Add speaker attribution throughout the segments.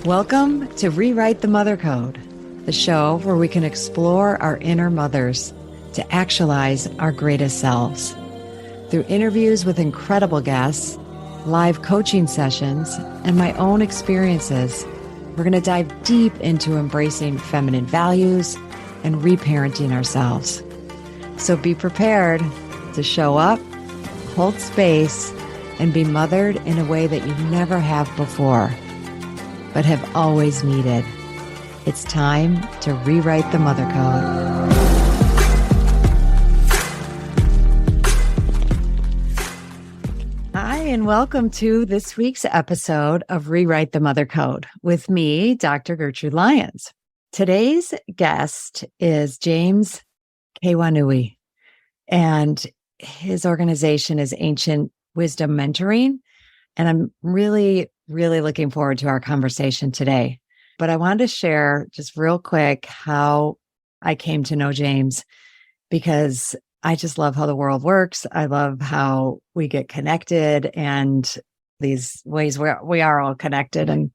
Speaker 1: Welcome to Rewrite the Mother Code, the show where we can explore our inner mothers to actualize our greatest selves. Through interviews with incredible guests, live coaching sessions, and my own experiences, we're going to dive deep into embracing feminine values and reparenting ourselves. So be prepared to show up, hold space, and be mothered in a way that you never have before, but have always needed. It's time to rewrite the mother code. Hi, and welcome to this week's episode of Rewrite the Mother Code with me, Dr. Gertrude Lyons. Today's guest is James Kawainui, and his organization is Ancient Wisdom Mentoring. And I'm really looking forward to our conversation today. But I wanted to share just real quick how I came to know James, because I just love how the world works. I love how we get connected and these ways where we are all connected. And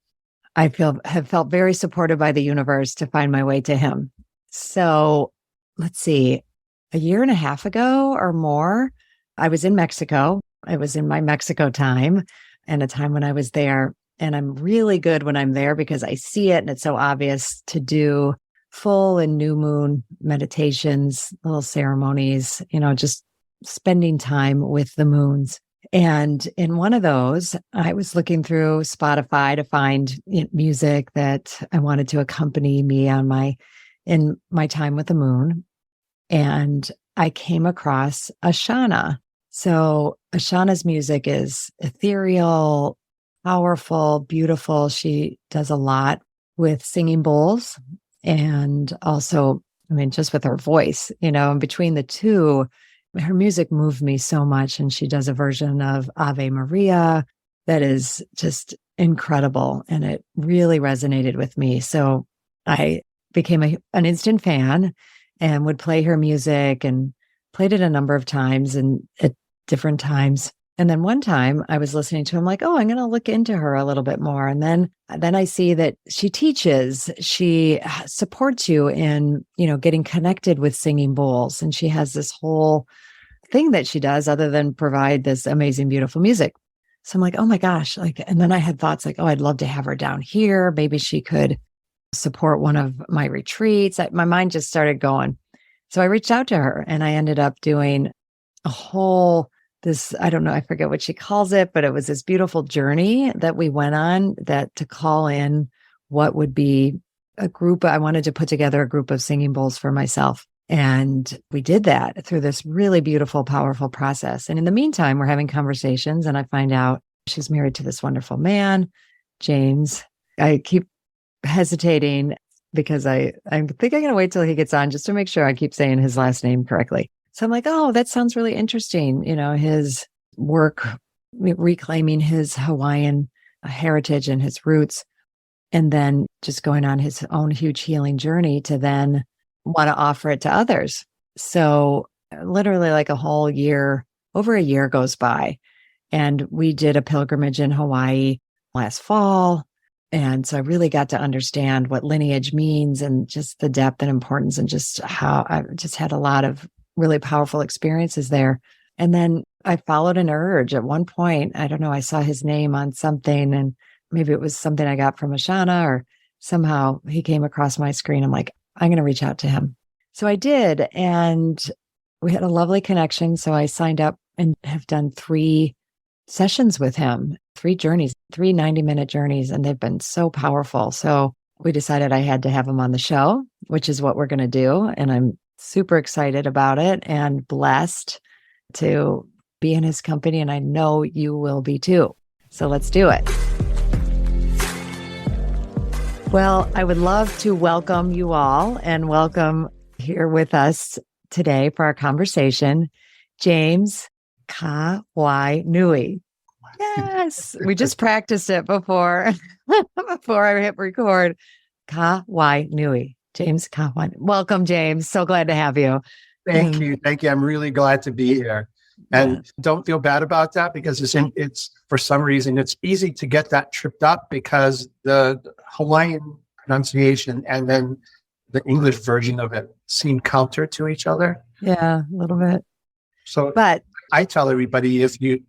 Speaker 1: I have felt very supported by the universe to find my way to him. So let's see, a year and a half ago or more, I was in Mexico. I was in my Mexico time and a time when I was there. And I'm really good when I'm there because I see it and it's so obvious to do full and new moon meditations, little ceremonies, just spending time with the moons. And in one of those, I was looking through Spotify to find music that I wanted to accompany me in my time with the moon. And I came across Ashana. So Ashana's music is ethereal, powerful, beautiful. She does a lot with singing bowls and also, just with her voice, and between the two, her music moved me so much. And she does a version of Ave Maria that is just incredible. And it really resonated with me. So I became an instant fan and would play her music and played it a number of times and at different times. And then one time I was listening to him like, I'm going to look into her a little bit more. And then I see that she teaches, she supports you in, getting connected with singing bowls. And she has this whole thing that she does other than provide this amazing, beautiful music. So I'm like, oh my gosh. And then I had thoughts like, I'd love to have her down here. Maybe she could support one of my retreats. My mind just started going. So I reached out to her and I ended up doing a whole I don't know, I forget what she calls it, but it was this beautiful journey that we went on to call in what would be a group. I wanted to put together a group of singing bowls for myself. And we did that through this really beautiful, powerful process. And in the meantime, we're having conversations and I find out she's married to this wonderful man, James. I keep hesitating because I think I'm going to wait till he gets on just to make sure I keep saying his last name correctly. So I'm like, that sounds really interesting. His work, reclaiming his Hawaiian heritage and his roots, and then just going on his own huge healing journey to then want to offer it to others. So literally like over a year goes by. And we did a pilgrimage in Hawaii last fall. And so I really got to understand what lineage means and just the depth and importance and just how I just had a lot of really powerful experiences there. And then I followed an urge at one point. I don't know, I saw his name on something and maybe it was something I got from Ashana or somehow he came across my screen. I'm like, I'm going to reach out to him. So I did. And we had a lovely connection. So I signed up and have done 3 sessions with him, 3 journeys, 3 90-minute journeys. And they've been so powerful. So we decided I had to have him on the show, which is what we're going to do. And I'm super excited about it and blessed to be in his company. And I know you will be too. So let's do it. Well, I would love to welcome you all and welcome here with us today for our conversation, James Kawainui. Yes, we just practiced it before I hit record. Kawainui. James Kawainui. Welcome, James. So glad to have you.
Speaker 2: Thank you. I'm really glad to be here. And don't feel bad about that, because it's for some reason, it's easy to get that tripped up, because the Hawaiian pronunciation and then the English version of it seem counter to each other.
Speaker 1: Yeah, a little bit.
Speaker 2: So
Speaker 1: But
Speaker 2: I tell everybody, if you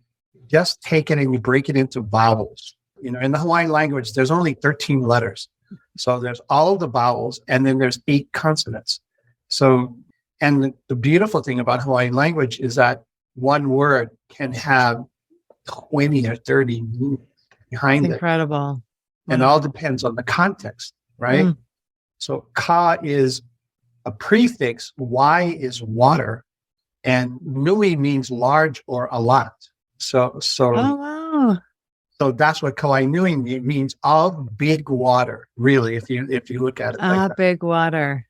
Speaker 2: just take it and you break it into vowels, in the Hawaiian language, there's only 13 letters. So there's all of the vowels, and then there's 8 consonants. So, and the beautiful thing about Hawaiian language is that one word can have 20 or 30 meanings behind it.
Speaker 1: Incredible.
Speaker 2: And it all depends on the context, right? So ka is a prefix, y is water, and nui means large or a lot. So
Speaker 1: wow.
Speaker 2: So that's what Kawainui means, of big water, really, if you look at it like that.
Speaker 1: Big water.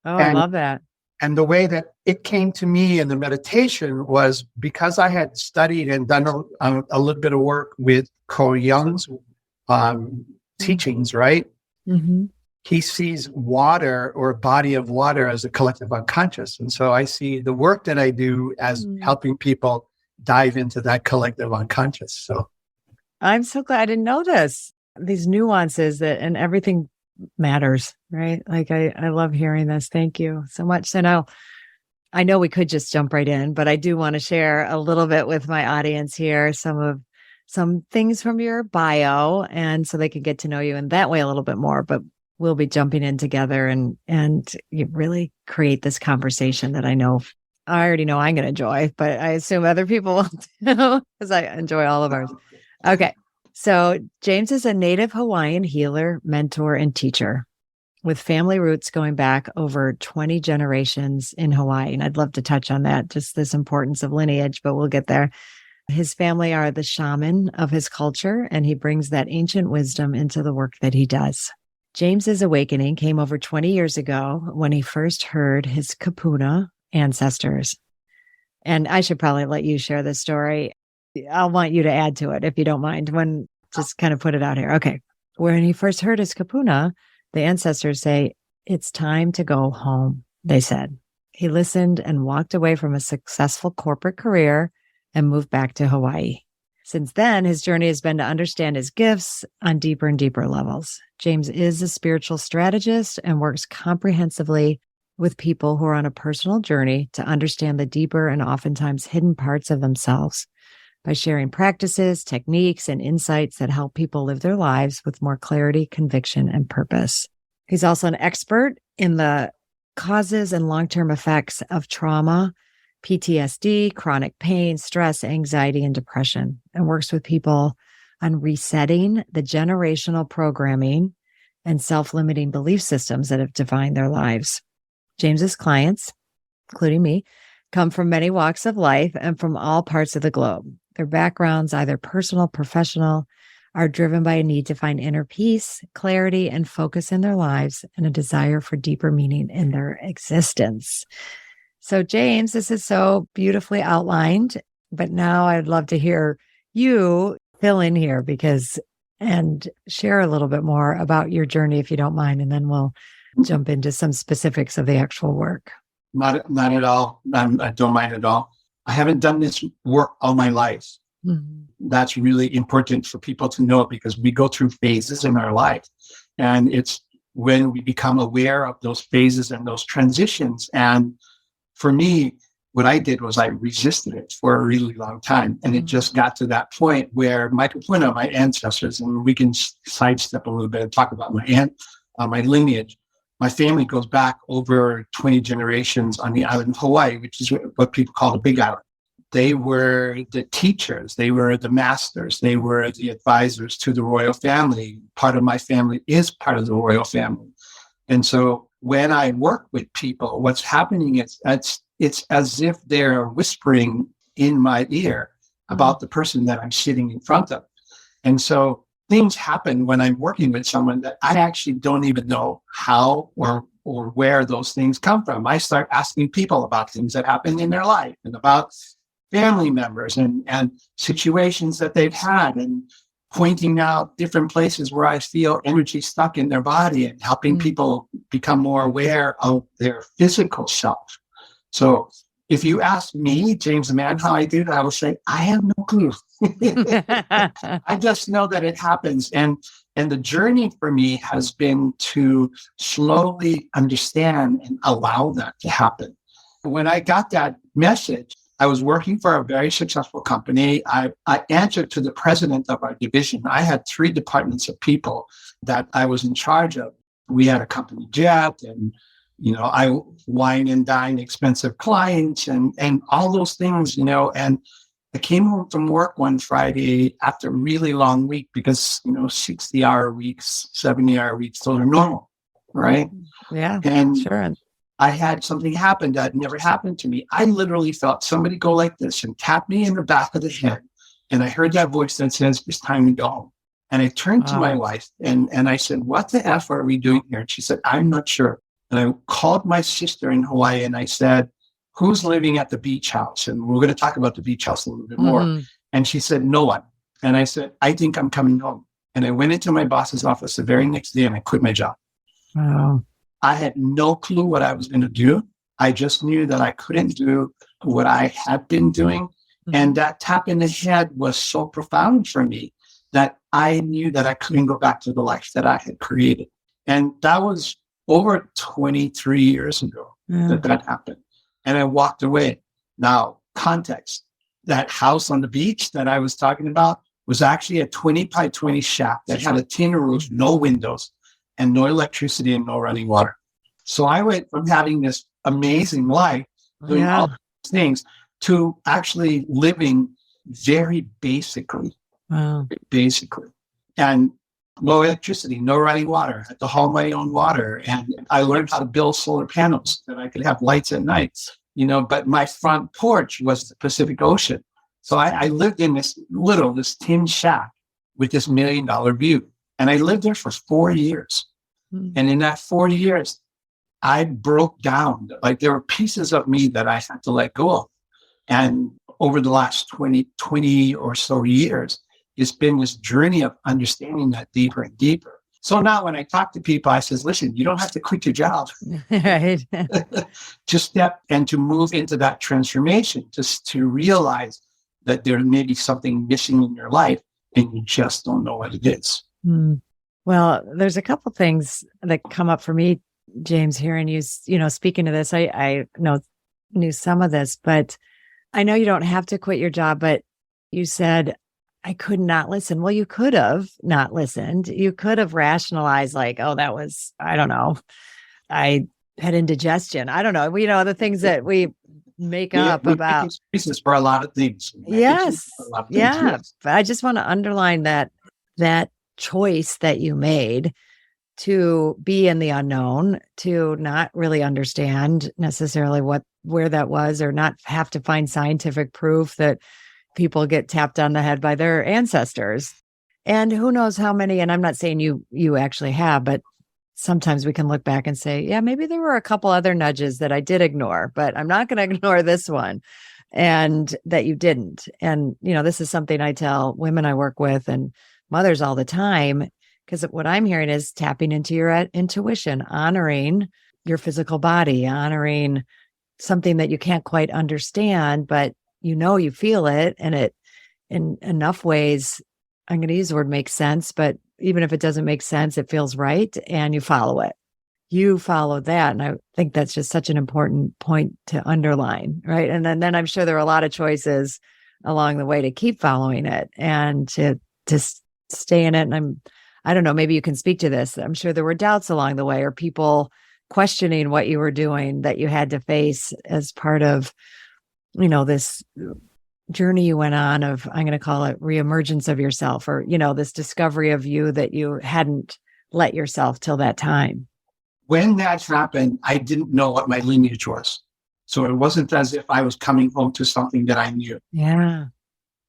Speaker 1: Oh, I love that.
Speaker 2: And the way that it came to me in the meditation was because I had studied and done a little bit of work with Jung's teachings, right? Mm-hmm. He sees water, or a body of water, as a collective unconscious. And so I see the work that I do as helping people dive into that collective unconscious. So
Speaker 1: I'm so glad I didn't know these nuances and everything matters, right? Like I love hearing this. Thank you so much. So now I know we could just jump right in, but I do want to share a little bit with my audience here, some things from your bio, and so they can get to know you in that way a little bit more. But we'll be jumping in together and you really create this conversation that I already know I'm going to enjoy, but I assume other people will too, because I enjoy all of ours. Okay. So James is a Native Hawaiian healer, mentor, and teacher with family roots going back over 20 generations in Hawaii. And I'd love to touch on that, just this importance of lineage, but we'll get there. His family are the shaman of his culture, and he brings that ancient wisdom into the work that he does. James's awakening came over 20 years ago when he first heard his Kūpuna ancestors. And I should probably let you share this story. I'll want you to add to it if you don't mind. Just kind of put it out here. Okay. When he first heard his Kūpuna, the ancestors say, "It's time to go home," they said. He listened and walked away from a successful corporate career and moved back to Hawaii. Since then, his journey has been to understand his gifts on deeper and deeper levels. James is a spiritual strategist and works comprehensively with people who are on a personal journey to understand the deeper and oftentimes hidden parts of themselves by sharing practices, techniques, and insights that help people live their lives with more clarity, conviction, and purpose. He's also an expert in the causes and long-term effects of trauma, PTSD, chronic pain, stress, anxiety, and depression, and works with people on resetting the generational programming and self-limiting belief systems that have defined their lives. James's clients, including me, come from many walks of life and from all parts of the globe. Their backgrounds, either personal, professional, are driven by a need to find inner peace, clarity, and focus in their lives, and a desire for deeper meaning in their existence. So, James, this is so beautifully outlined, but now I'd love to hear you fill in here and share a little bit more about your journey, if you don't mind, and then we'll jump into some specifics of the actual work.
Speaker 2: Not at all. I don't mind at all. I haven't done this work all my life. Mm-hmm. That's really important for people to know, because we go through phases in our life. And it's when we become aware of those phases and those transitions. And for me, what I did was I resisted it for a really long time. And it just got to that point where my Kūpuna, my ancestors, and we can sidestep a little bit and talk about my lineage. My family goes back over 20 generations on the island of Hawaii, which is what people call the Big Island. They were the teachers. They were the masters. They were the advisors to the royal family. Part of my family is part of the royal family. And so when I work with people, what's happening is it's as if they're whispering in my ear about the person that I'm sitting in front of. And so things happen when I'm working with someone that I actually don't even know how or where those things come from. I start asking people about things that happen in their life and about family members and situations that they've had, and pointing out different places where I feel energy stuck in their body, and helping people become more aware of their physical self. So if you ask me, James the man, how I do it, I will say, I have no clue. I just know that it happens. And the journey for me has been to slowly understand and allow that to happen. When I got that message, I was working for a very successful company. I answered to the president of our division. I had 3 departments of people that I was in charge of. We had a company jet, and I wine and dine expensive clients and all those things, and I came home from work one Friday after a really long week because, 60-hour weeks, 70-hour weeks, those are normal, right?
Speaker 1: Yeah,
Speaker 2: and
Speaker 1: sure.
Speaker 2: I had something happen that never happened to me. I literally felt somebody go like this and tap me in the back of the head. And I heard that voice that says, it's time to go home. And I turned to my wife and I said, what the F are we doing here? And she said, I'm not sure. And I called my sister in Hawaii and I said, who's living at the beach house? And we're going to talk about the beach house a little bit more. And she said, no one. And I said, I think I'm coming home. And I went into my boss's office the very next day and I quit my job.
Speaker 1: Wow.
Speaker 2: I had no clue what I was going to do. I just knew that I couldn't do what I had been doing. And that tap in the head was so profound for me that I knew that I couldn't go back to the life that I had created. And that was over 23 years ago that happened. And I walked away. Now, context, that house on the beach that I was talking about was actually a 20 by 20 shack that had a tin roof, no windows, and no electricity and no running water. So I went from having this amazing life, doing all these things, to actually living very basically.
Speaker 1: Wow.
Speaker 2: Basically. And no electricity, no running water. I had to haul my own water. And I learned how to build solar panels that I could have lights at night. But my front porch was the Pacific Ocean. So I lived in this tin shack with this $1 million view. And I lived there for 4 years. And in that 4 years, I broke down. Like there were pieces of me that I had to let go of. And over the last 20 or so years, it's been this journey of understanding that deeper and deeper. So now when I talk to people, I says, listen, you don't have to quit your job.
Speaker 1: Right.
Speaker 2: To step and to move into that transformation, just to realize that there may be something missing in your life and you just don't know what it is.
Speaker 1: Well, there's a couple things that come up for me, James, hearing you, speaking to this. I knew some of this, but I know you don't have to quit your job, but you said, I could not listen. Well, you could have not listened. You could have rationalized like, oh, that was, I don't know, I had indigestion. I don't know. The things that we make up about.
Speaker 2: Make excuses for a lot of things.
Speaker 1: Yes. Yes. But I just want to underline that choice that you made to be in the unknown, to not really understand necessarily where that was, or not have to find scientific proof that people get tapped on the head by their ancestors. And who knows how many, and I'm not saying you actually have, but sometimes we can look back and say, yeah, maybe there were a couple other nudges that I did ignore, but I'm not going to ignore this one, and that you didn't. And, this is something I tell women I work with and mothers all the time, because what I'm hearing is tapping into your intuition, honoring your physical body, honoring something that you can't quite understand, but you feel it, and it in enough ways, I'm going to use the word makes sense, but even if it doesn't make sense, it feels right, and you follow it. You follow that. And I think that's just such an important point to underline, right? And then I'm sure there are a lot of choices along the way to keep following it and to stay in it. And I don't know, maybe you can speak to this. I'm sure there were doubts along the way, or people questioning what you were doing that you had to face as part of, this journey you went on of, I'm going to call it reemergence of yourself, or, this discovery of you that you hadn't let yourself till that time.
Speaker 2: When that happened, I didn't know what my lineage was. So it wasn't as if I was coming home to something that I knew.
Speaker 1: Yeah.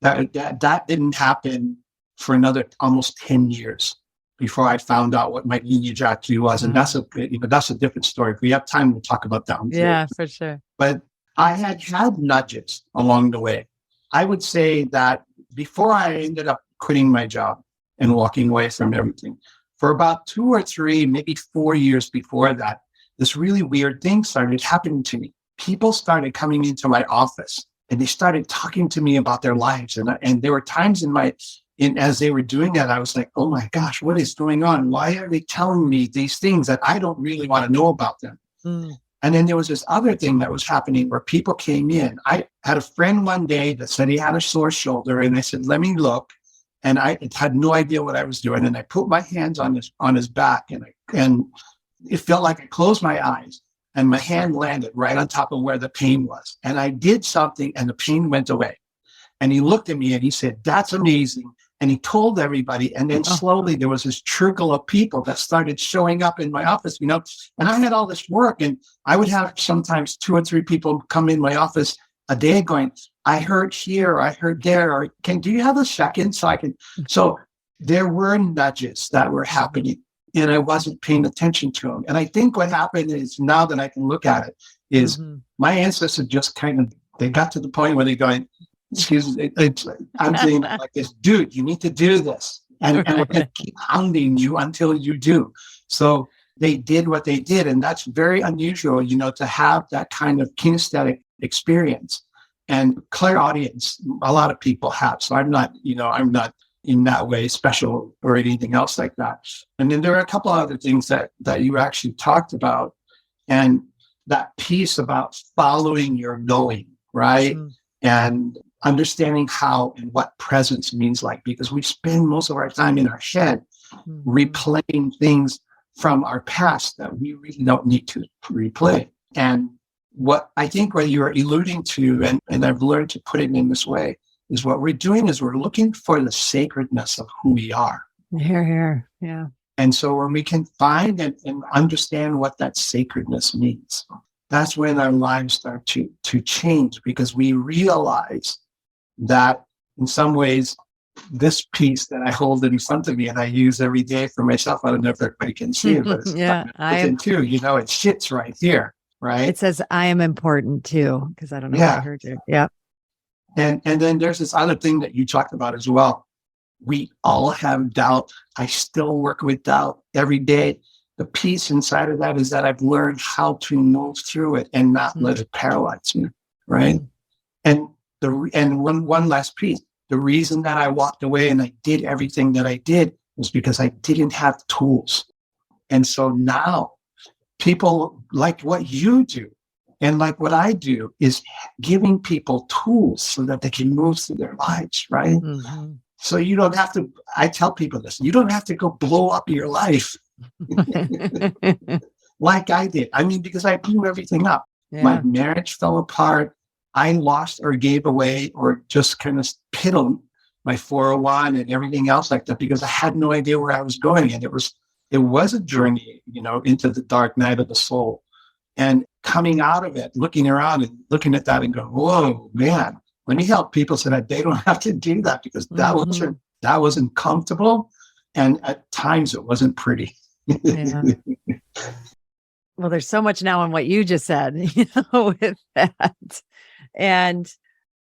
Speaker 2: That didn't happen for another almost 10 years before I found out what my lineage actually was. And that's a different story. If we have time, we'll talk about that.
Speaker 1: Yeah, for sure.
Speaker 2: But I had nudges along the way. I would say that before I ended up quitting my job and walking away from everything, for about 2 or 3, maybe 4 years before that, this really weird thing started happening to me. people started coming into my office and they started talking to me about their lives. And there were times as they were doing that, I was like, oh my gosh, what is going on? Why are they telling me these things that I don't really want to know about them? Mm. And then there was this other thing that was happening where people came in. I had a friend one day that said he had a sore shoulder, and I said, let me look. And I had no idea what I was doing. And I put my hands on his back, and it felt like I closed my eyes and my hand landed right on top of where the pain was. And I did something and the pain went away. And he looked at me and he said, that's amazing. And he told everybody. And then slowly there was this trickle of people that started showing up in my office, and I had all this work, and I would have sometimes 2 or 3 people come in my office a day going, I heard here, I heard there, or do you have a second so I can? So there were nudges that were happening, and I wasn't paying attention to them. And I think what happened is, now that I can look at it, is my ancestors just they got to the point where they're going, excuse me, I'm saying like this, dude, you need to do this. And we're going to keep hounding you until you do. So they did what they did. And that's very unusual, to have that kind of kinesthetic experience. And clairaudience, a lot of people have. So I'm not in that way special or anything else like that. And then there are a couple of other things that you actually talked about. And that piece about following your knowing, right? And understanding how and what presence means, because we spend most of our time in our head replaying things from our past that we really don't need to replay. And what I think what you're alluding to, and I've learned to put it in this way, is what we're doing is we're looking for the sacredness of who we are.
Speaker 1: Here. Yeah. And
Speaker 2: so when we can find and understand what that sacredness means, that's when our lives start to change, because we realize that in some ways, this piece that I hold in front of me and I use every day for myself, I don't know if everybody can see it, but it's I am too. It sits right here, right?
Speaker 1: It says, I am important too, because I don't know if I heard you. Yeah.
Speaker 2: And then there's this other thing that you talked about as well. We all have doubt. I still work with doubt every day. The piece inside of that is that I've learned how to move through it and not let it paralyze me, right? And one last piece, the reason that I walked away and I did everything that I did was because I didn't have tools. And so now people like what you do and like what I do is giving people tools so that they can move through their lives, right? Mm-hmm. So you don't have to, I tell people this, you don't have to go blow up your life like I did. I mean, because I blew everything up. Yeah. My marriage fell apart. I lost or gave away or just kind of piddled my 401 and everything else like that because I had no idea where I was going. And it was a journey, into the dark night of the soul. And coming out of it, looking around and looking at that and going, whoa, man, let me help people so that they don't have to do that because that wasn't comfortable. And at times it wasn't pretty. Yeah.
Speaker 1: Well, there's so much now in what you just said, with that. And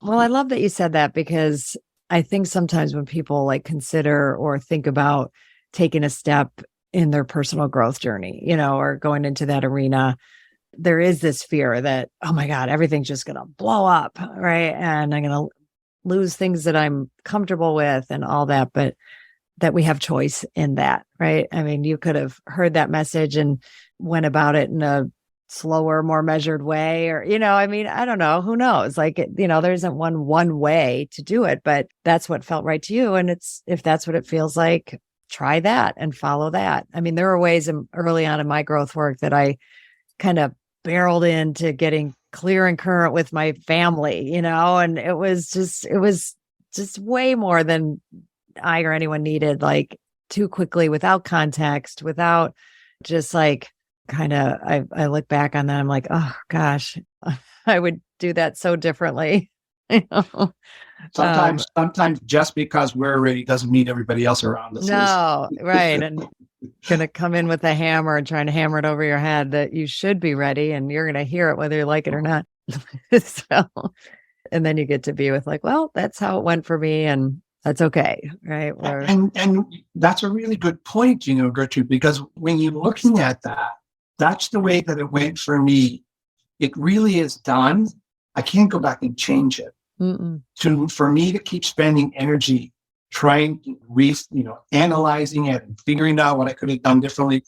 Speaker 1: well, I love that you said that because I think sometimes when people consider or think about taking a step in their personal growth journey, or going into that arena, there is this fear that, oh my God, everything's just going to blow up, right? And I'm going to lose things that I'm comfortable with and all that, but that we have choice in that, right? I mean, you could have heard that message and went about it in a slower, more measured way, or, I don't know, who knows? There isn't one way to do it, but that's what felt right to you. And if that's what it feels like, try that and follow that. I mean, there were ways early on in my growth work that I kind of barreled into getting clear and current with my family, and it was just way more than I or anyone needed, too quickly, without context, without just I look back on that. I'm like, oh gosh, I would do that so differently.
Speaker 2: Sometimes just because we're ready doesn't mean everybody else around us
Speaker 1: is. Right. And going to come in with a hammer and trying to hammer it over your head that you should be ready and you're going to hear it whether you like it or not. And then you get to be with well, that's how it went for me. And that's okay. Right.
Speaker 2: And that's a really good point, Gertrude, because when you're looking at that, that's the way that it went for me it really is done, I can't go back and change it. For me to keep spending energy trying to analyzing it and figuring out what I could have done differently,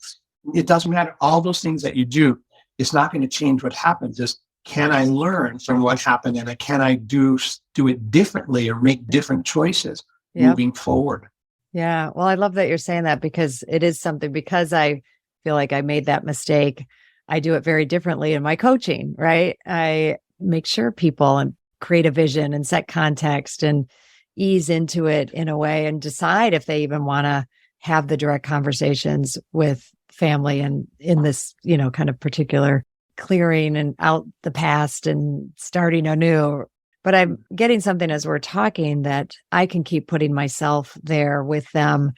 Speaker 2: it doesn't matter. All those things that you do, it's not going to change what happens. Just can I learn from what happened, and can I do it differently or make different choices moving forward?
Speaker 1: Yeah. Well, I love that you're saying that, because it is something, because I feel like I made that mistake. I do it very differently in my coaching, right? I make sure people and create a vision and set context and ease into it in a way and decide if they even want to have the direct conversations with family and in this, kind of particular clearing and out the past and starting anew. But I'm getting something as we're talking that I can keep putting myself there with them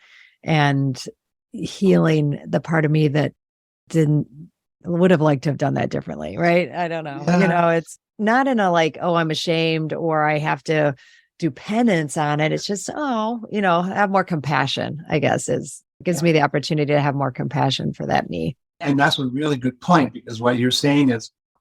Speaker 1: and healing the part of me that would have liked to have done that differently. Right. I don't know.
Speaker 2: Yeah.
Speaker 1: It's not in a like, oh, I'm ashamed or I have to do penance on it. It's just, have more compassion, I guess, gives me the opportunity to have more compassion for that me.
Speaker 2: And that's a really good point, because what you're saying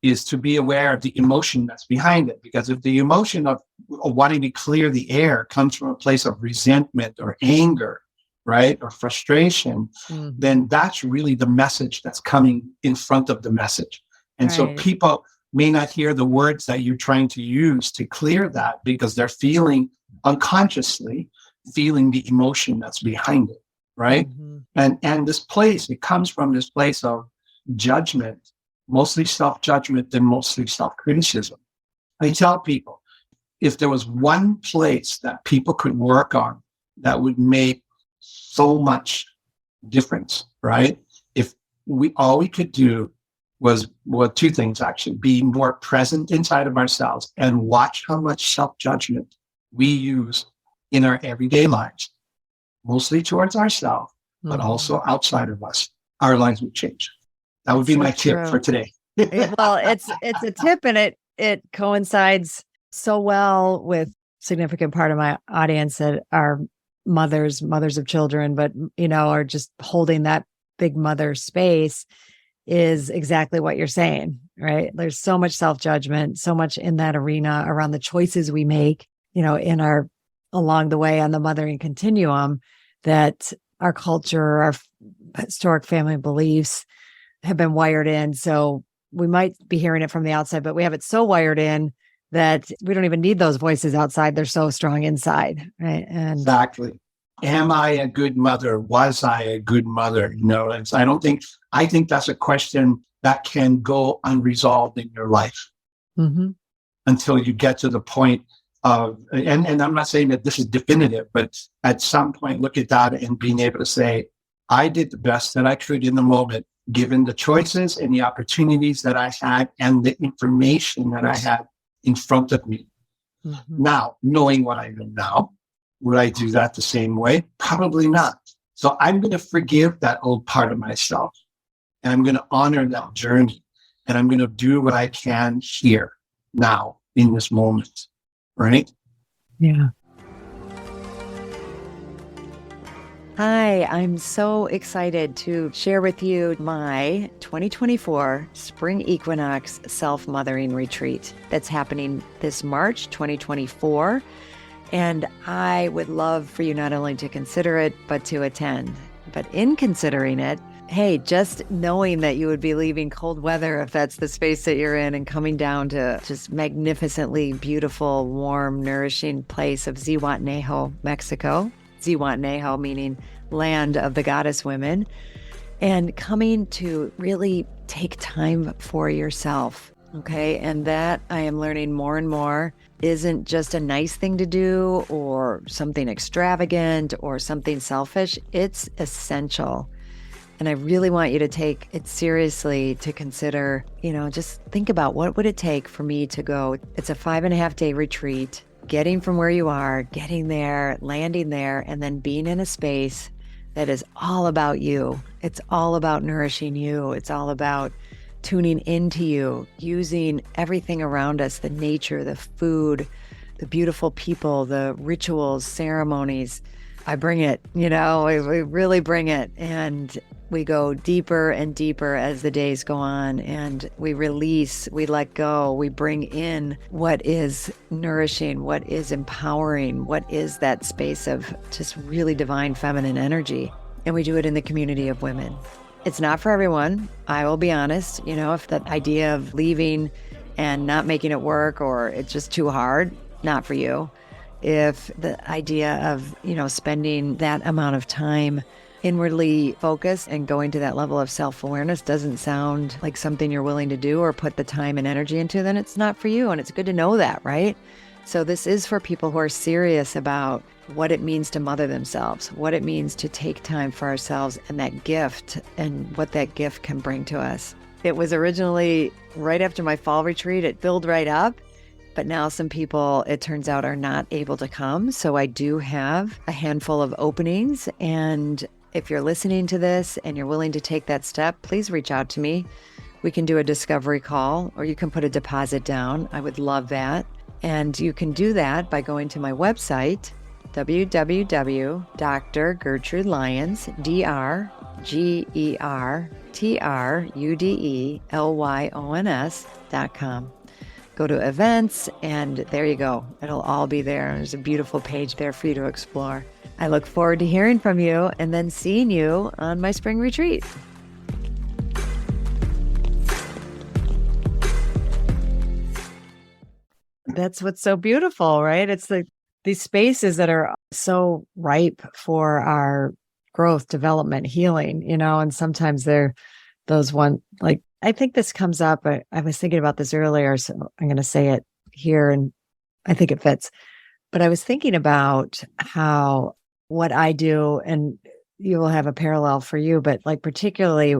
Speaker 2: is to be aware of the emotion that's behind it. Because if the emotion of wanting to clear the air comes from a place of resentment or anger, right, or frustration, then that's really the message that's coming in front of the message. And so people may not hear the words that you're trying to use to clear that, because they're unconsciously feeling the emotion that's behind it, right? And this place, it comes from this place of judgment, mostly self-judgment and mostly self-criticism. I tell people, if there was one place that people could work on that would make so much difference, right? If all we could do was two things, actually: be more present inside of ourselves and watch how much self-judgment we use in our everyday lives, mostly towards ourselves, but also outside of us, our lives would change. That would be my tip for today.
Speaker 1: Well, it's a tip, and it coincides so well with significant part of my audience that are mothers of children, but are just holding that big mother space, is exactly what you're saying, right? There's so much self-judgment, so much in that arena around the choices we make, along the way on the mothering continuum, that our culture, our historic family beliefs have been wired in. So we might be hearing it from the outside, but we have it so wired in that we don't even need those voices outside. They're so strong inside, right? And
Speaker 2: exactly. Am I a good mother? Was I a good mother? I think that's a question that can go unresolved in your life until you get to the point of, and I'm not saying that this is definitive, but at some point look at that and being able to say, I did the best that I could in the moment, given the choices and the opportunities that I had and the information that I had in front of me. Now, knowing what I know now, would I do that the same way? Probably not. So I'm going to forgive that old part of myself, and I'm going to honor that journey, and I'm going to do what I can here, now, in this moment. Right?
Speaker 1: Yeah. Hi, I'm so excited to share with you my 2024 Spring Equinox Self-Mothering Retreat that's happening this March 2024. And I would love for you not only to consider it, but to attend. But in considering it, hey, just knowing that you would be leaving cold weather, if that's the space that you're in, and coming down to just magnificently beautiful, warm, nourishing place of 𝐒𝐻uatănēhŭ, Mexico. 𝐒𝐻uatănēhŭ meaning land of the goddess women. And coming to really take time for yourself. Okay. And that I am learning more and more isn't just a nice thing to do or something extravagant or something selfish. It's essential. And I really want you to take it seriously, to consider, just think about what would it take for me to go. It's a 5.5-day retreat, getting from where you are, getting there, landing there, and then being in a space that is all about you. It's all about nourishing you. It's all about tuning into you, using everything around us, the nature, the food, the beautiful people, the rituals, ceremonies. I bring it, we really bring it. And we go deeper and deeper as the days go on, and we release, we let go, we bring in what is nourishing, what is empowering, what is that space of just really divine feminine energy. And we do it in the community of women. It's not for everyone. I will be honest, if the idea of leaving and not making it work, or it's just too hard, not for you. If the idea of, spending that amount of time inwardly focused and going to that level of self-awareness doesn't sound like something you're willing to do or put the time and energy into, then it's not for you. And it's good to know that, right? So this is for people who are serious about what it means to mother themselves, what it means to take time for ourselves, and that gift and what that gift can bring to us. It was originally right after my fall retreat. It filled right up. But now some people, it turns out, are not able to come. So I do have a handful of openings. And if you're listening to this and you're willing to take that step, please reach out to me. We can do a discovery call, or you can put a deposit down. I would love that. And you can do that by going to my website, www.drgertrudeLyons.com. Go to events, and there you go. It'll all be there. There's a beautiful page there for you to explore. I look forward to hearing from you and then seeing you on my spring retreat. That's what's so beautiful, right? It's like these spaces that are so ripe for our growth, development, healing, and sometimes they're those I think this comes up. I was thinking about this earlier, so I'm going to say it here, and I think it fits. But I was thinking about how what I do, and you will have a parallel for you, but particularly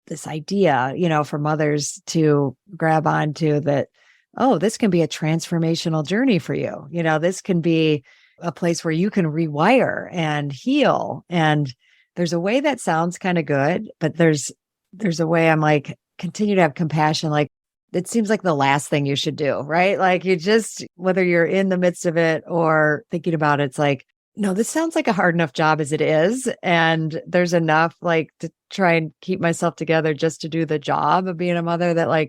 Speaker 1: this idea, for mothers to grab onto that, oh, this can be a transformational journey for you. This can be a place where you can rewire and heal. And there's a way that sounds kind of good, but there's a way I'm continue to have compassion. It seems like the last thing you should do, right? You just, whether you're in the midst of it or thinking about it, it's no, this sounds like a hard enough job as it is. And there's enough to try and keep myself together just to do the job of being a mother that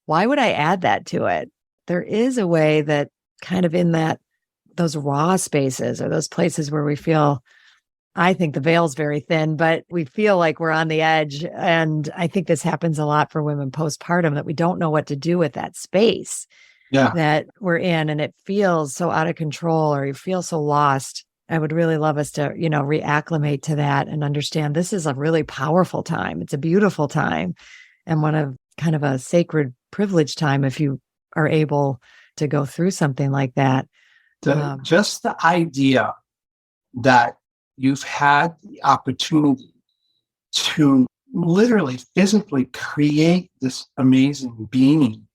Speaker 1: why would I add that to it? There is a way that kind of in those raw spaces, or those places where we feel, I think the veil's very thin, but we feel like we're on the edge. And I think this happens a lot for women postpartum, that we don't know what to do with that space that we're in. And it feels so out of control, or you feel so lost. I would really love us to, reacclimate to that and understand this is a really powerful time. It's a beautiful time, and one of kind of a sacred privilege time if you are able to go through something like that.
Speaker 2: Just the idea that you've had the opportunity to literally physically create this amazing being,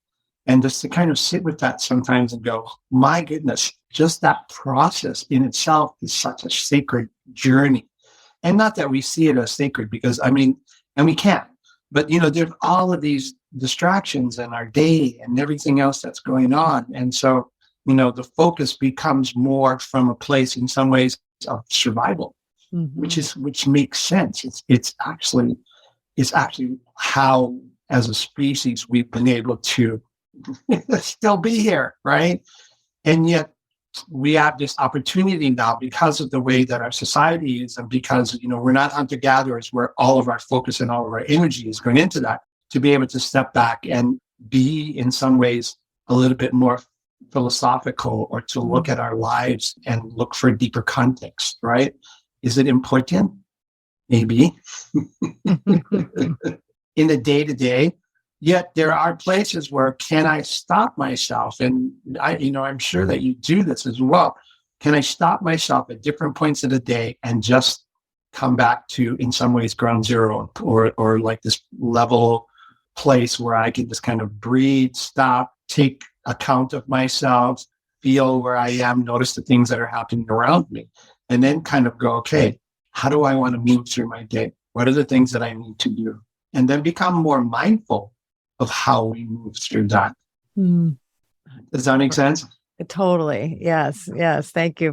Speaker 2: and just to kind of sit with that sometimes and go, my goodness, just that process in itself is such a sacred journey. And not that we see it as sacred, because and we can, but there's all of these distractions in our day and everything else that's going on. And so, the focus becomes more from a place in some ways of survival, which makes sense. It's actually how, as a species, we've been able to still be here, right? And yet we have this opportunity now, because of the way that our society is, and because we're not hunter-gatherers where all of our focus and all of our energy is going into that, to be able to step back and be in some ways a little bit more philosophical, or to look at our lives and look for deeper context, right? Is it important? Maybe. In the day-to-day. Yet there are places where, can I stop myself? And I'm sure that you do this as well. Can I stop myself at different points of the day and just come back to, in some ways, ground zero, or this level place where I can just kind of breathe, stop, take account of myself, feel where I am, notice the things that are happening around me, and then kind of go, okay, how do I want to move through my day? What are the things that I need to do? And then become more mindful of how we move through that. Does that make sense?
Speaker 1: Totally. Yes. Thank you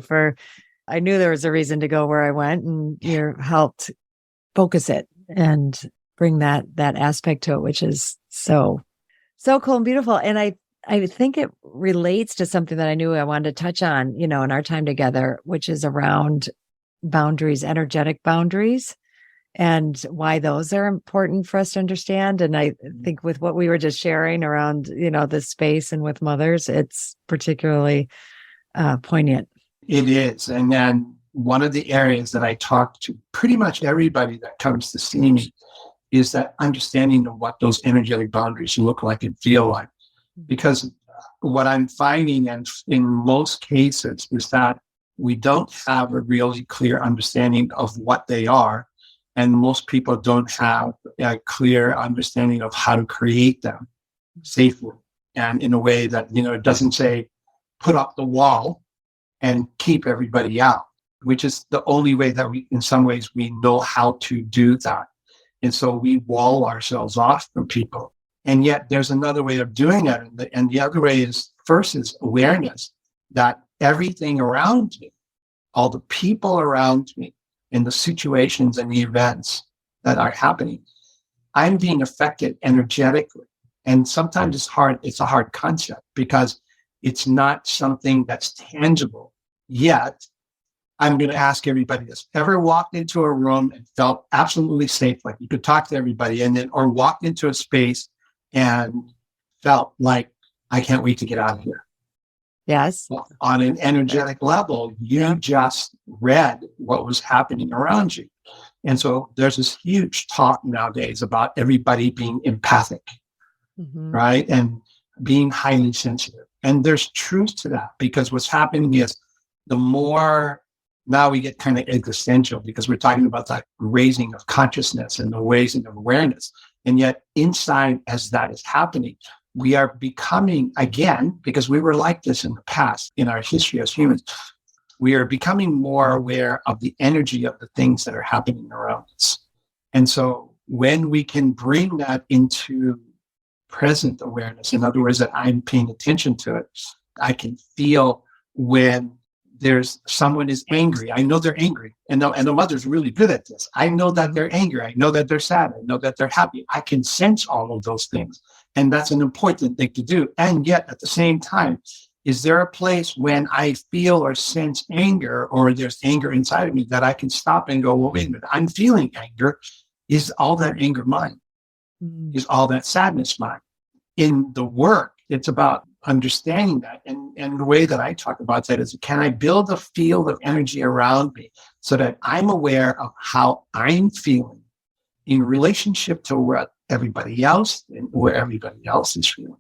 Speaker 1: I knew there was a reason to go where I went, and you helped focus it and bring that aspect to it, which is so cool and beautiful. And I think it relates to something that I knew I wanted to touch on, in our time together, which is around boundaries, energetic boundaries, and why those are important for us to understand. And I think with what we were just sharing around, this space and with mothers, it's particularly poignant.
Speaker 2: It is. And then one of the areas that I talk to pretty much everybody that comes to see me is that understanding of what those energetic boundaries look like and feel like. Because what I'm finding, and in most cases, is that we don't have a really clear understanding of what they are. And most people don't have a clear understanding of how to create them safely and in a way that, it doesn't say, put up the wall and keep everybody out, which is the only way that in some ways, we know how to do that. And so we wall ourselves off from people. And yet there's another way of doing it. And the other way is, first is awareness that everything around me, all the people around me, and the situations and the events that are happening, I'm being affected energetically. And sometimes it's a hard concept because it's not something that's tangible. Yet, I'm going to ask everybody this. Ever walked into a room and felt absolutely safe, like you could talk to everybody, or walked into a space and felt like, I can't wait to get out of here?
Speaker 1: Yes.
Speaker 2: Well, on an energetic level, you just read what was happening around you. And so there's this huge talk nowadays about everybody being empathic, right? And being highly sensitive. And there's truth to that, because what's happening is the more now we get kind of existential, because we're talking about that raising of consciousness and the raising of awareness. And yet inside, as that is happening, we are becoming, again, because we were like this in the past, in our history as humans, we are becoming more aware of the energy of the things that are happening around us. And so when we can bring that into present awareness, in other words, that I'm paying attention to it, I can feel when there's someone is angry. I know they're angry. And the mother's really good at this. I know that they're angry. I know that they're sad. I know that they're happy. I can sense all of those things. And that's an important thing to do. And yet at the same time, is there a place when I feel or sense anger, or there's anger inside of me, that I can stop and go, well, wait a minute, I'm feeling anger. Is all that anger mine? Is all that sadness mine? In the work, it's about understanding that. And the way that I talk about that is, can I build a field of energy around me so that I'm aware of how I'm feeling in relationship to what everybody else and where everybody else is feeling?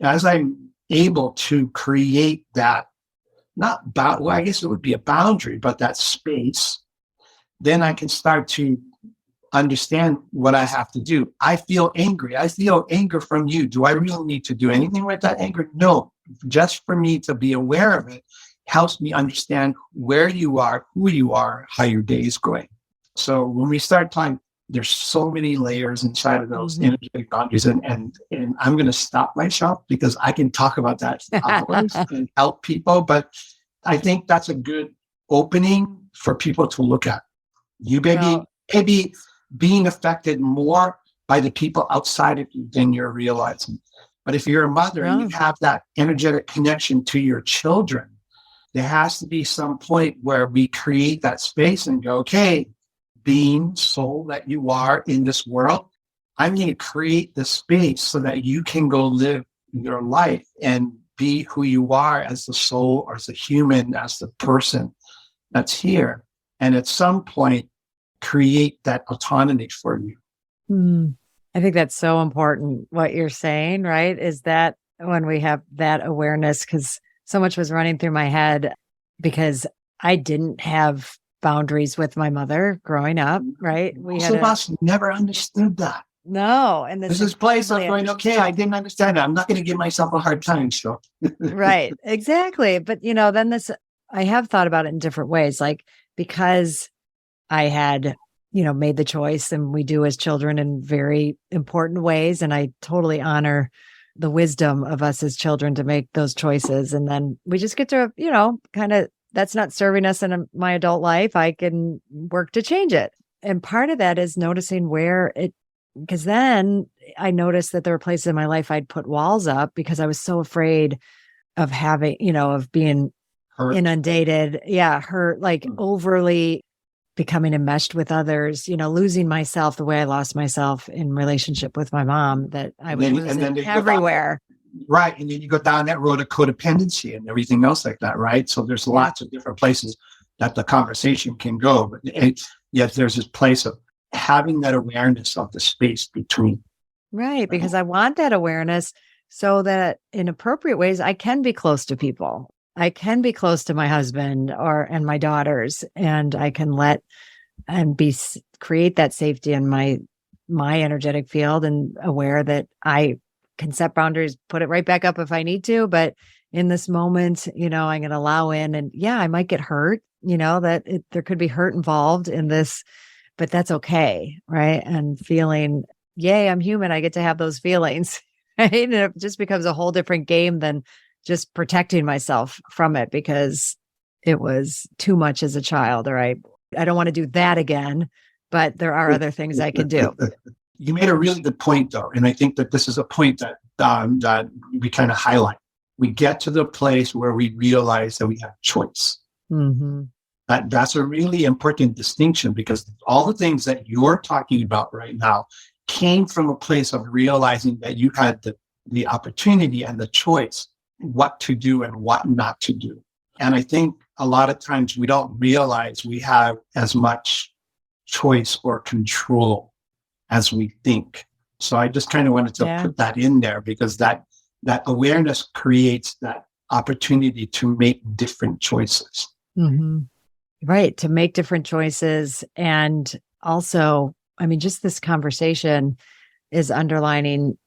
Speaker 2: As I'm able to create that, I guess it would be a boundary, but that space, then I can start to understand what I have to do. I feel angry. I feel anger from you. Do I really need to do anything with that anger? No. Just for me to be aware of it helps me understand where you are, who you are, how your day is going. So when we start talking, there's so many layers inside of those energetic boundaries. And I'm going to stop myself because I can talk about that for hours and help people. But I think that's a good opening for people to look at. You maybe being affected more by the people outside of you than you're realizing. But if you're a mother and you have that energetic connection to your children, there has to be some point where we create that space and go, okay, being soul that you are in this world, I'm going to create the space so that you can go live your life and be who you are as the soul, or as a human, as the person that's here. And at some point, create that autonomy for you.
Speaker 1: I think that's so important. What you're saying, right? Is that when we have that awareness, because so much was running through my head because I didn't have boundaries with my mother growing up, right?
Speaker 2: Most of us never understood that.
Speaker 1: No. And
Speaker 2: this is place I'm going, okay, I didn't understand it. I'm not going to give myself a hard time. So
Speaker 1: right. Exactly. But then I have thought about it in different ways, like because I had, made the choice, and we do as children in very important ways. And I totally honor the wisdom of us as children to make those choices. And then we just get to, kind of, that's not serving us in my adult life. I can work to change it. And part of that is noticing because then I noticed that there were places in my life I'd put walls up because I was so afraid of having, of being
Speaker 2: Hurt.
Speaker 1: inundated. Yeah. Hurt, like overly becoming enmeshed with others, losing myself the way I lost myself in relationship with my mom, that I would lose it everywhere.
Speaker 2: Right. And then you go down that road of codependency and everything else like that. Right. So there's lots of different places that the conversation can go. But yet there's this place of having that awareness of the space between.
Speaker 1: Right. Because I want that awareness so that in appropriate ways, I can be close to people. I can be close to my husband and my daughters, and I can create that safety in my energetic field, and aware that I can set boundaries, put it right back up if I need to. But in this moment, I'm going to allow in, and I might get hurt, there could be hurt involved in this, but that's okay. Right. And feeling, yay, I'm human. I get to have those feelings. Right. And it just becomes a whole different game than just protecting myself from it because it was too much as a child, or I don't want to do that again, but there are other things I can do.
Speaker 2: You made a really good point, though. And I think that this is a point that we kind of highlight. We get to the place where we realize that we have choice.
Speaker 1: Mm-hmm.
Speaker 2: That's a really important distinction, because all the things that you're talking about right now came from a place of realizing that you had the opportunity and the choice what to do and what not to do. And I think a lot of times we don't realize we have as much choice or control as we think. So I just kind of wanted to put that in there, because that awareness creates that opportunity to make different choices.
Speaker 1: Mm-hmm. Right. To make different choices. And also, just this conversation is underlining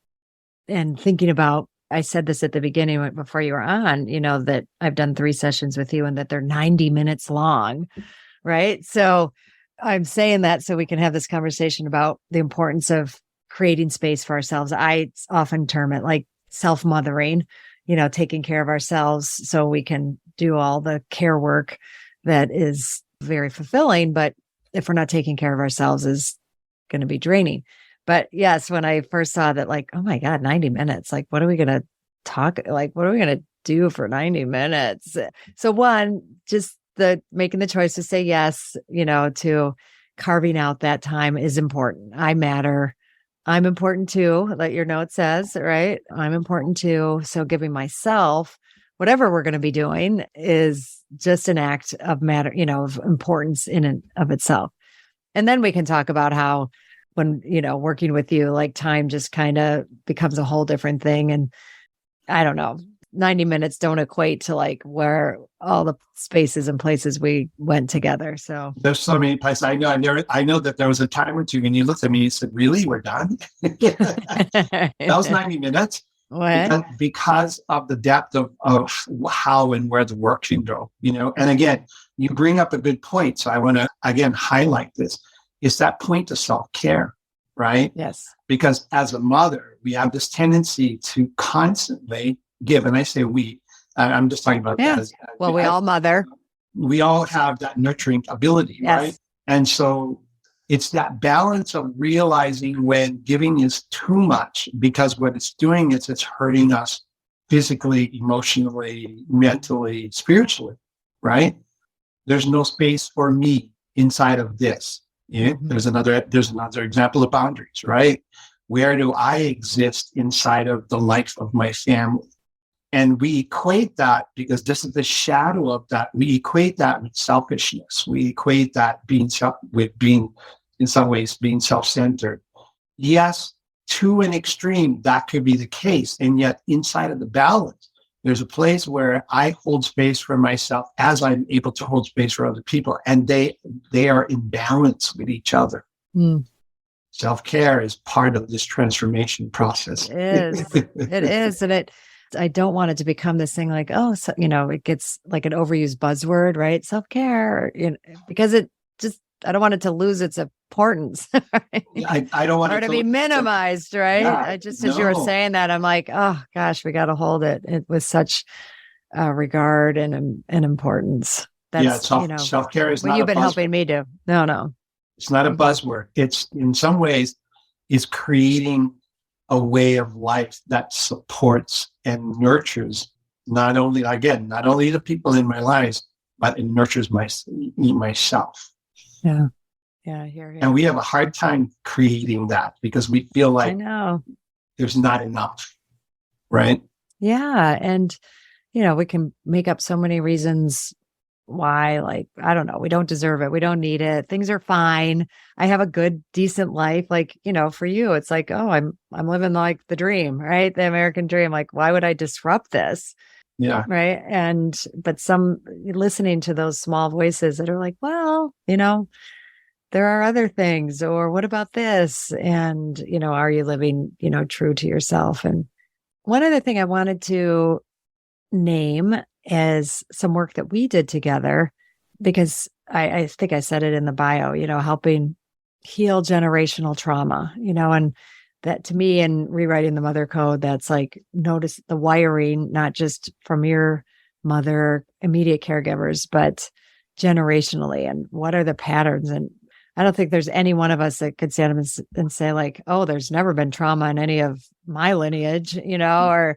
Speaker 1: and thinking about, I said this at the beginning before you were on, that I've done 3 sessions with you and that they're 90 minutes long. Right. So I'm saying that so we can have this conversation about the importance of creating space for ourselves. I often term it like self-mothering, taking care of ourselves so we can do all the care work that is very fulfilling. But if we're not taking care of ourselves, is going to be draining. But yes, when I first saw that, like, oh my God, 90 minutes, like, what are we going to talk? Like, what are we going to do for 90 minutes? So one, just making the choice to say yes, to carving out that time is important. I matter. I'm important too. Like your note says, right? I'm important too. So giving myself whatever we're going to be doing is just an act of matter, of importance in and of itself. And then we can talk about how when, working with you, like time just kind of becomes a whole different thing. And I don't know, 90 minutes don't equate to like where all the spaces and places we went together. So
Speaker 2: there's so many places. I know that there was a time or two when you looked at me and you said, really, we're done? That was 90 minutes. Because of the depth of how and where the work can go, And again, you bring up a good point. So I want to, again, highlight this. It's that point of self-care, right?
Speaker 1: Yes.
Speaker 2: Because as a mother, we have this tendency to constantly give, and I say we, I'm just talking about that.
Speaker 1: We all mother.
Speaker 2: We all have that nurturing ability, right? And so it's that balance of realizing when giving is too much, because what it's doing is it's hurting us physically, emotionally, mentally, spiritually, right? There's no space for me inside of this. Mm-hmm. There's another example of boundaries, right? Where do I exist inside of the life of my family? And we equate that, because this is the shadow of that. We equate that with selfishness. We equate that with being, in some ways, being self-centered. Yes, to an extreme, that could be the case. And yet inside of the balance, there's a place where I hold space for myself as I'm able to hold space for other people. And they are in balance with each other. Mm. Self-care is part of this transformation process.
Speaker 1: It is. It is. And I don't want it to become this thing like, it gets like an overused buzzword, right? Self-care, because I don't want it to lose its importance. Right? I don't want it to be minimized, right? Yeah, as you were saying that, I'm like, oh gosh, we got to hold it with such regard and importance. That's,
Speaker 2: self-care is
Speaker 1: what
Speaker 2: not
Speaker 1: you've been helping me do. No.
Speaker 2: It's not a buzzword. It's in some ways is creating a way of life that supports and nurtures not only the people in my lives, but it nurtures myself.
Speaker 1: Yeah. Yeah. Here.
Speaker 2: And we have a hard time creating that because we feel like
Speaker 1: I know
Speaker 2: there's not enough. Right.
Speaker 1: Yeah. And, we can make up so many reasons why, like, I don't know, we don't deserve it. We don't need it. Things are fine. I have a good, decent life. Like, for you, it's like, oh, I'm living like the dream, right? The American dream. Like, why would I disrupt this?
Speaker 2: Yeah.
Speaker 1: Right. But some listening to those small voices that are like, well, there are other things, or what about this? And, are you living, true to yourself? And one other thing I wanted to name is some work that we did together, because I think I said it in the bio, helping heal generational trauma, and that to me in rewriting the mother code, that's like, notice the wiring, not just from your mother, immediate caregivers, but generationally, and what are the patterns. And I don't think there's any one of us that could stand up and say like, oh, there's never been trauma in any of my lineage, or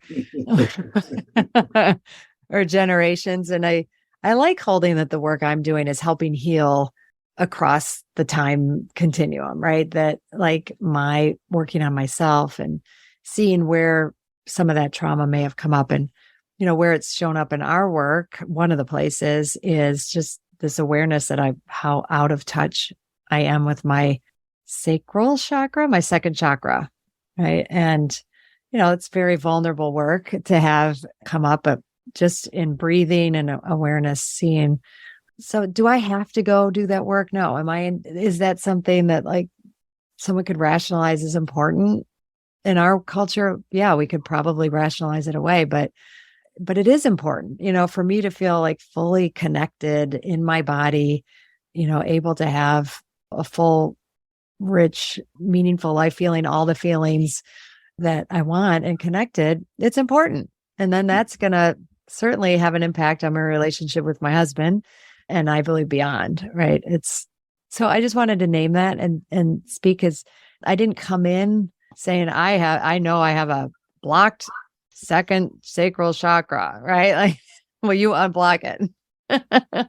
Speaker 1: or generations. And I like holding that the work I'm doing is helping heal across the time continuum, right? That like my working on myself and seeing where some of that trauma may have come up, and, where it's shown up in our work. One of the places is just this awareness that how out of touch I am with my sacral chakra, my second chakra, right? And, it's very vulnerable work to have come up, but just in breathing and awareness, seeing. So do I have to go do that work? No. Is that something that like someone could rationalize as important in our culture? Yeah, we could probably rationalize it away, but it is important, for me to feel like fully connected in my body, able to have a full, rich, meaningful life, feeling all the feelings that I want and connected. It's important. And then that's going to certainly have an impact on my relationship with my husband, and I believe beyond, right? So I just wanted to name that and speak, as I didn't come in saying I know I have a blocked second sacral chakra, right? Like, well, you unblock it.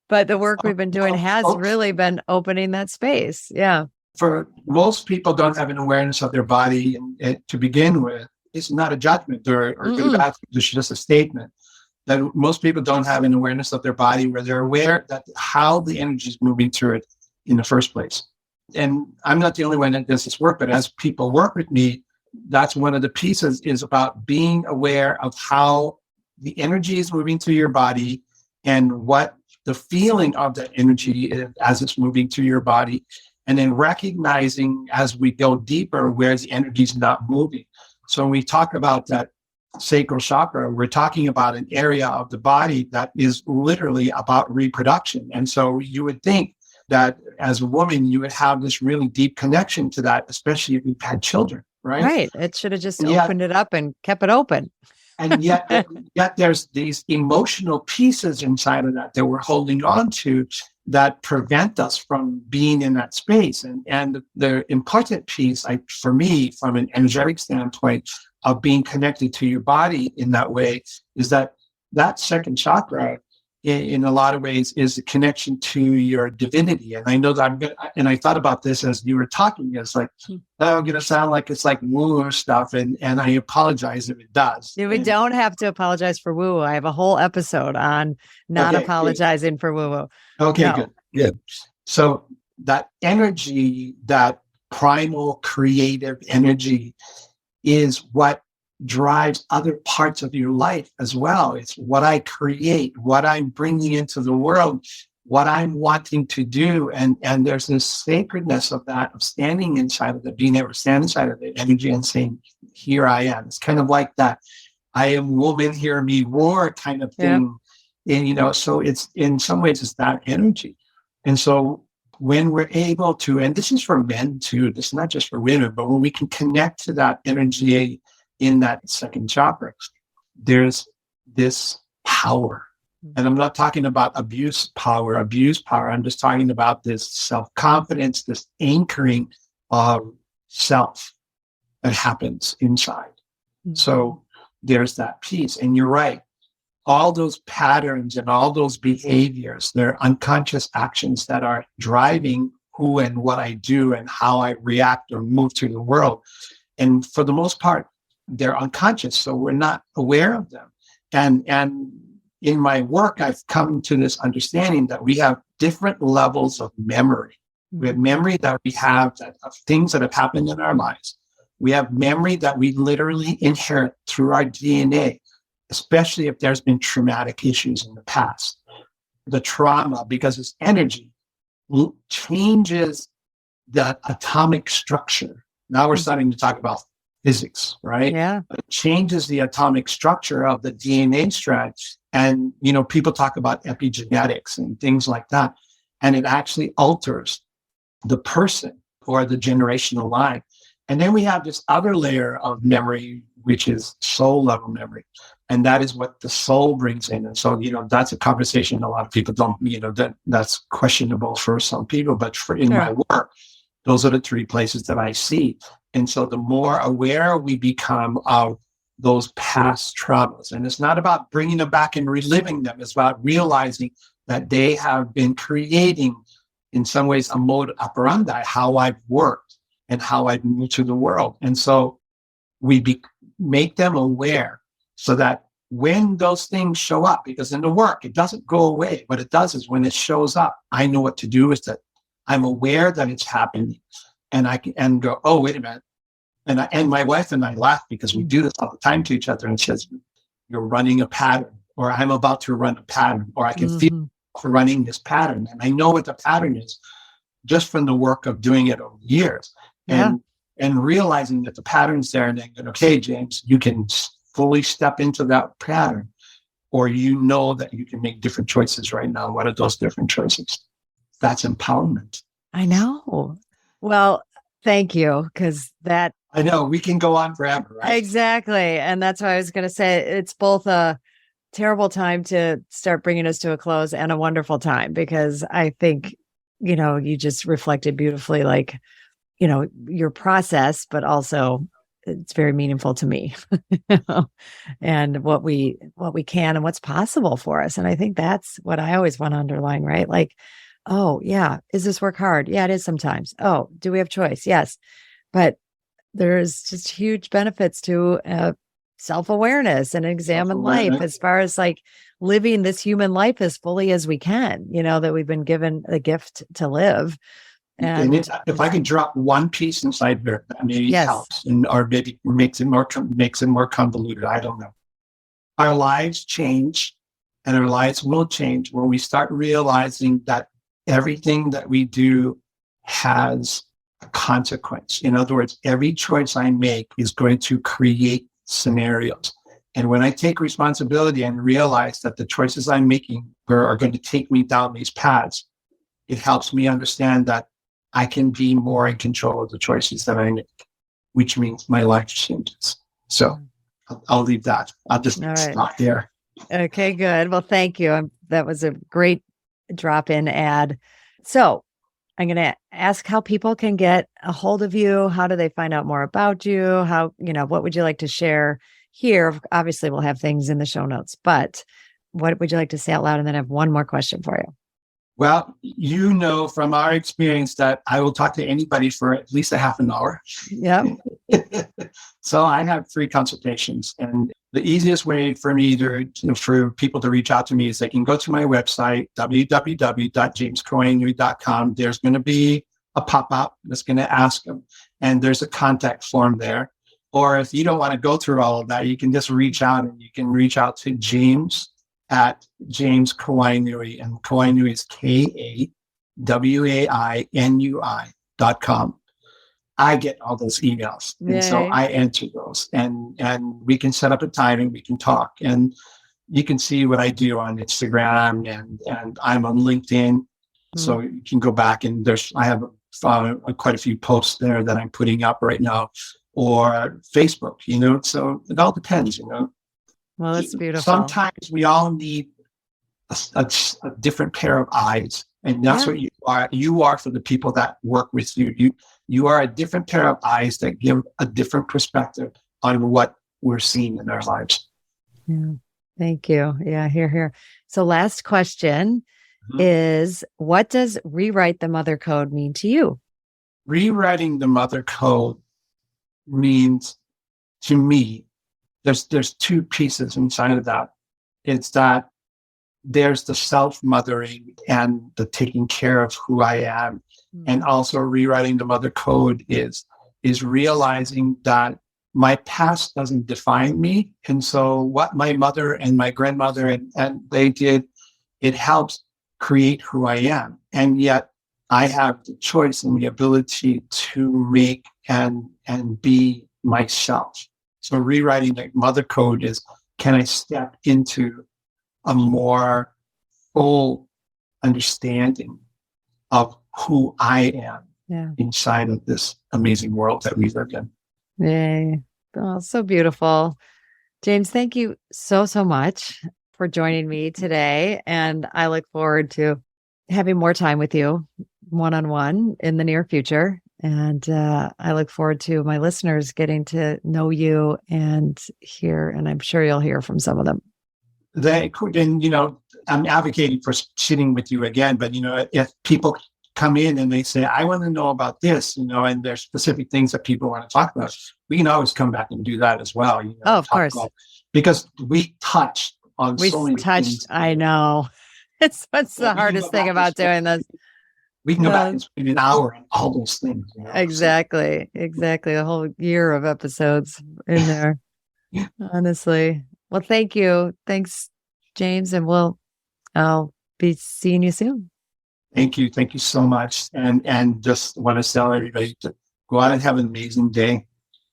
Speaker 1: But the work we've been doing has really been opening that space. Yeah.
Speaker 2: For most people don't have an awareness of their body to begin with. It's not a judgment or good or bad. It's just a statement that most people don't have an awareness of their body where they're aware that how the energy is moving through it in the first place. And I'm not the only one that does this work, but as people work with me, that's one of the pieces is about being aware of how the energy is moving through your body and what the feeling of that energy is as it's moving through your body. And then recognizing as we go deeper where the energy is not moving. So when we talk about that sacral chakra, we're talking about an area of the body that is literally about reproduction. And so you would think that as a woman, you would have this really deep connection to that, especially if you've had children, right?
Speaker 1: Right. It should have just opened it up and kept it open.
Speaker 2: And yet there's these emotional pieces inside of that we're holding on to that prevent us from being in that space. And the important piece, for me, from an energetic standpoint of being connected to your body in that way, is that second chakra, in a lot of ways, is a connection to your divinity. And I know that and I thought about this as you were talking. It's like, I'm going to sound like it's like woo stuff. And I apologize if it does.
Speaker 1: We don't have to apologize for woo. I have a whole episode on not apologizing for woo.
Speaker 2: Okay, good. So that energy, that primal creative energy, is what drives other parts of your life as well. It's what I create, what I'm bringing into the world, what I'm wanting to do. And there's this sacredness of that, of standing inside of it, being able to stand inside of the energy and saying, here I am. It's kind of like that I am woman, hear me roar kind of thing. Yeah. And, so it's in some ways it's that energy. And so when we're able to, and this is for men too, this is not just for women, but when we can connect to that energy in that second chakra, there's this power And I'm not talking about abuse power. I'm just talking about this self-confidence, this anchoring of self that happens inside. So there's that piece. And you're right. All those patterns and all those behaviors, they're unconscious actions that are driving who and what I do and how I react or move through the world. And for the most part, they're unconscious. So we're not aware of them. And in my work, I've come to this understanding that we have different levels of memory. We have memory that we have of things that have happened in our lives. We have memory that we literally inherit through our DNA, especially if there's been traumatic issues in the past. The trauma, because it's energy, changes the atomic structure. Now we're starting to talk about physics, right?
Speaker 1: Yeah.
Speaker 2: It changes the atomic structure of the DNA strand. And, people talk about epigenetics and things like that. And it actually alters the person or the generational line. And then we have this other layer of memory, which is soul level memory. And that is what the soul brings in. And so, that's a conversation a lot of people don't, that's questionable for some people. But in my work, those are the three places that I see. And so the more aware we become of those past traumas, and it's not about bringing them back and reliving them, it's about realizing that they have been creating, in some ways, a mode operandi, how I've worked and how I've moved through the world. And so we make them aware so that when those things show up, because in the work, it doesn't go away. What it does is when it shows up, I know what to do with it. I'm aware that it's happening, and I can go, oh, wait a minute. And my wife and I laugh because we do this all the time to each other. And she says, you're running a pattern, or I'm about to run a pattern, or I can feel for running this pattern. And I know what the pattern is just from the work of doing it over years. And realizing that the pattern's there, and then going, okay, James, you can fully step into that pattern, or that you can make different choices right now. What are those different choices? That's empowerment.
Speaker 1: I know. Well, thank you, because that...
Speaker 2: I know, we can go on forever, right?
Speaker 1: Exactly. And that's why I was going to say it's both a terrible time to start bringing us to a close and a wonderful time, because I think, you just reflected beautifully, like, your process, but also it's very meaningful to me, and what we can and what's possible for us. And I think that's what I always want to underline, right? Like, oh yeah, is this work hard? Yeah, it is sometimes. Oh, do we have choice? Yes. But there's just huge benefits to self-awareness and examine life, as far as like living this human life as fully as we can, that we've been given a gift to live. And
Speaker 2: if I can drop one piece inside there, that maybe helps, or maybe makes it more convoluted. I don't know. Our lives change, and our lives will change when we start realizing that everything that we do has a consequence. In other words, every choice I make is going to create scenarios. And when I take responsibility and realize that the choices I'm making are going to take me down these paths, it helps me understand that I can be more in control of the choices that I make, which means my life changes. So I'll leave that. I'll just stop there.
Speaker 1: Okay, good. Well, thank you. That was a great drop-in ad. So I'm going to ask how people can get a hold of you. How do they find out more about you? How, what would you like to share here? Obviously, we'll have things in the show notes, but what would you like to say out loud? And then I have one more question for you.
Speaker 2: Well, from our experience that I will talk to anybody for at least a half an hour.
Speaker 1: Yep.
Speaker 2: So I have free consultations, and the easiest way for me for people to reach out to me is they can go to my website, www.𝐡𝐢𝐠𝐡𝐭𝐬.com. There's going to be a pop-up that's going to ask them, and there's a contact form there. Or if you don't want to go through all of that, you can just reach out, and you can reach out to James at 𝐡𝐢𝐠𝐿, and Kawainui is KAWAINUI.com. I get all those emails. And so I answer those, and we can set up a time and we can talk, and you can see what I do on Instagram, and I'm on LinkedIn. So you can go back, and I have quite a few posts there that I'm putting up right now, or Facebook, so it all depends,
Speaker 1: Well, that's beautiful.
Speaker 2: Sometimes we all need a different pair of eyes. And that's what you are. You are for the people that work with you. You are a different pair of eyes that give a different perspective on what we're seeing in our lives.
Speaker 1: Yeah. Thank you. Yeah, here. So last question is, what does rewrite the mother code mean to you?
Speaker 2: Rewriting the mother code means, to me, there's two pieces inside of that. It's that there's the self-mothering and the taking care of who I am. And also rewriting the mother code is realizing that my past doesn't define me. And so what my mother and my grandmother and they did, it helps create who I am. And yet I have the choice and the ability to make and be myself. So rewriting the mother code is, can I step into a more full understanding of who I am inside of this amazing world that we live in.
Speaker 1: Yay. Oh, so beautiful. James, thank you so much for joining me today. And I look forward to having more time with you one-on-one in the near future. And I look forward to my listeners getting to know you and hear, and I'm sure you'll hear from some of them.
Speaker 2: They could, and I'm advocating for sitting with you again, but if people come in and they say, I want to know about this, and there's specific things that people want to talk about, we can always come back and do that as well.
Speaker 1: Of course.
Speaker 2: Because we touched on so many things.
Speaker 1: I know. It's the hardest thing about doing this.
Speaker 2: We can go back and spend an hour on all those things.
Speaker 1: Exactly. A whole year of episodes in there. Honestly. Well, thank you. Thanks, James. And I'll be seeing you soon.
Speaker 2: Thank you. Thank you so much. And just want to tell everybody to go out and have an amazing day.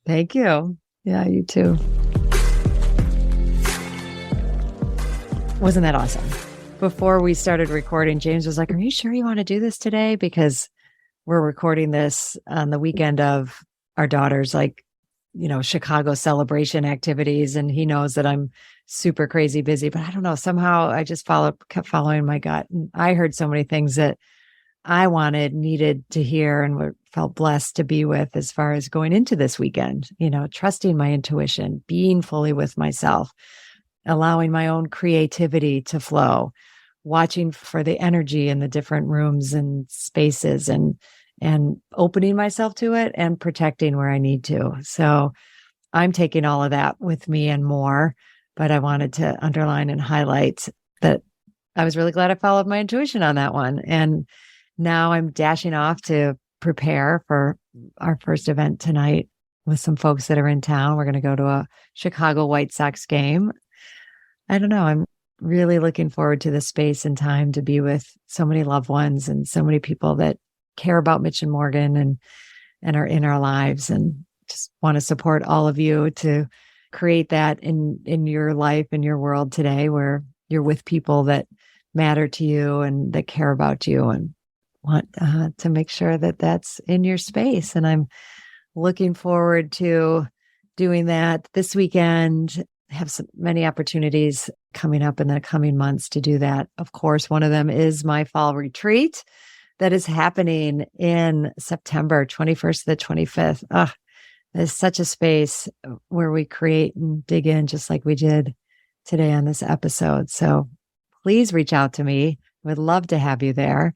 Speaker 1: Thank you. Yeah, you too. Wasn't that awesome? Before we started recording, James was like, are you sure you want to do this today? Because we're recording this on the weekend of our daughter's Chicago celebration activities. And he knows that I'm super crazy busy, but I don't know. Somehow I just kept following my gut. And I heard so many things that I needed to hear and felt blessed to be with as far as going into this weekend, trusting my intuition, being fully with myself, allowing my own creativity to flow, watching for the energy in the different rooms and spaces and opening myself to it and protecting where I need to. So I'm taking all of that with me and more, but I wanted to underline and highlight that I was really glad I followed my intuition on that one. And now I'm dashing off to prepare for our first event tonight with some folks that are in town. We're going to go to a Chicago White Sox game. I don't know. I'm really looking forward to the space and time to be with so many loved ones and so many people that care about Mitch and Morgan and are in our lives, and just want to support all of you to create that in your life, in your world today, where you're with people that matter to you and that care about you, and want to make sure that that's in your space. And I'm looking forward to doing that this weekend. Have many opportunities coming up in the coming months to do that. Of course, one of them is my fall retreat that is happening in September 21st to the 25th. There's such a space where we create and dig in just like we did today on this episode. So please reach out to me. I would love to have you there.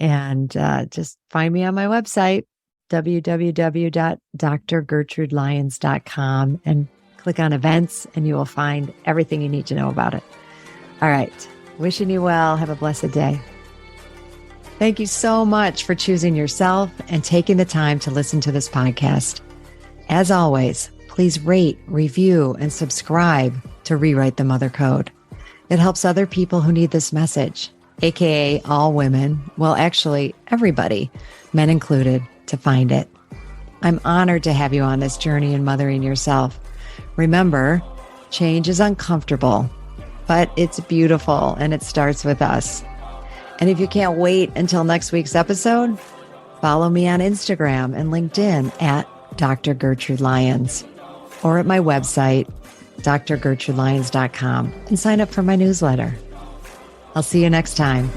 Speaker 1: And just find me on my website, www.drgertrudelyons.com, and click on events, and you will find everything you need to know about it. All right. Wishing you well. Have a blessed day. Thank you so much for choosing yourself and taking the time to listen to this podcast. As always, please rate, review, and subscribe to Rewrite the Mother Code. It helps other people who need this message, aka all women, well, actually everybody, men included, to find it. I'm honored to have you on this journey in mothering yourself. Remember, change is uncomfortable, but it's beautiful, and it starts with us. And if you can't wait until next week's episode, follow me on Instagram and LinkedIn at Dr. Gertrude Lyons, or at my website, drgertrudelyons.com, and sign up for my newsletter. I'll see you next time.